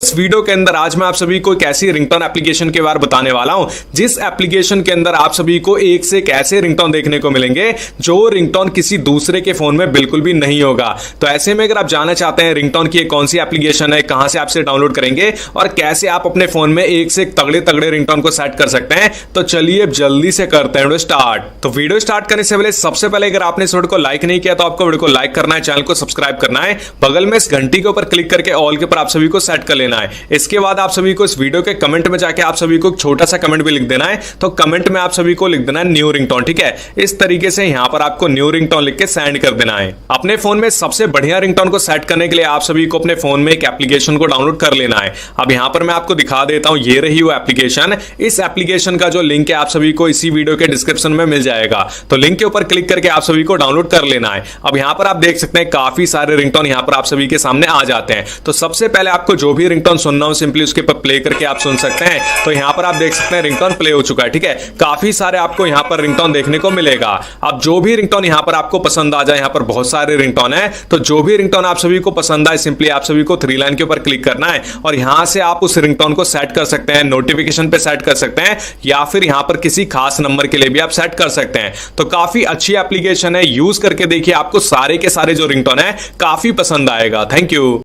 इस वीडियो के अंदर आज मैं आप सभी को एक ऐसी रिंगटोन एप्लीकेशन के बारे में बताने वाला हूं जिस एप्लीकेशन के अंदर आप सभी को एक से एक ऐसे रिंगटोन देखने को मिलेंगे जो रिंगटोन किसी दूसरे के फोन में बिल्कुल भी नहीं होगा। तो ऐसे में अगर आप जानना चाहते हैं रिंगटोन की कौन सी एप्लीकेशन है, कहां से आप इसे डाउनलोड करेंगे और कैसे आप अपने फोन में एक से एक तगड़े तगड़े रिंगटोन को सेट कर सकते हैं, तो चलिए जल्दी से करते हैं स्टार्ट। तो वीडियो स्टार्ट करने से पहले सबसे पहले अगर आपने इस वीडियो को लाइक नहीं किया तो आपको वीडियो को लाइक करना है, चैनल को सब्सक्राइब करना है, बगल में इस घंटी के ऊपर क्लिक करके ऑल के ऊपर आप सभी को सेट कर लेना है। इसके बाद आप सभी को इस वीडियो के कमेंट में जाके आप सभी को छोटा सा कमेंट भी लिख देना है। तो कमेंट में आप सभी को लिख देना है न्यू रिंगटोन, ठीक है। इस तरीके से यहां पर आपको न्यू रिंगटोन लिख के सेंड कर देना है। अपने फोन में सबसे बढ़िया रिंगटोन को सेट करने के लिए आप सभी को अपने फोन में एक एप्लीकेशन को डाउनलोड कर लेना है। अब यहां पर मैं आपको दिखा देता हूं, ये रही वो एप्लीकेशन। इस एप्लीकेशन का जो लिंक है आप सभी को इसी वीडियो के डिस्क्रिप्शन में मिल जाएगा। तो लिंक के ऊपर क्लिक करके आप सभी को डाउनलोड कर लेना है। अब यहां पर आप देख सकते हैं काफी सारे रिंगटोन यहां पर आप सभी के सामने आ जाते हैं। तो सबसे पहले आपको जो भी रिंगटोन सुनना हो सिंपली उसके पर प्ले करके आप सुन सकते हैं। तो यहां पर आप देख सकते हैं रिंगटोन प्ले हो चुका है, ठीक है। काफी सारे आपको यहां पर रिंगटोन देखने को मिलेगा। अब जो भी रिंगटोन यहां पर आपको पसंद आ जाए, यहां पर बहुत सारे रिंगटोन है, तो जो भी रिंगटोन आप सभी को पसंद आए सिंपली आप सभी को थ्री लाइन के ऊपर क्लिक करना है और यहां से आप उस रिंगटोन को सेट कर सकते हैं, नोटिफिकेशन पे सेट कर सकते हैं या फिर यहां पर किसी खास नंबर के लिए भी आप सेट कर सकते हैं। तो काफी अच्छी एप्लीकेशन है, यूज करके देखिए, आपको सारे के सारे जो रिंगटोन है काफी पसंद आएगा। Thank you.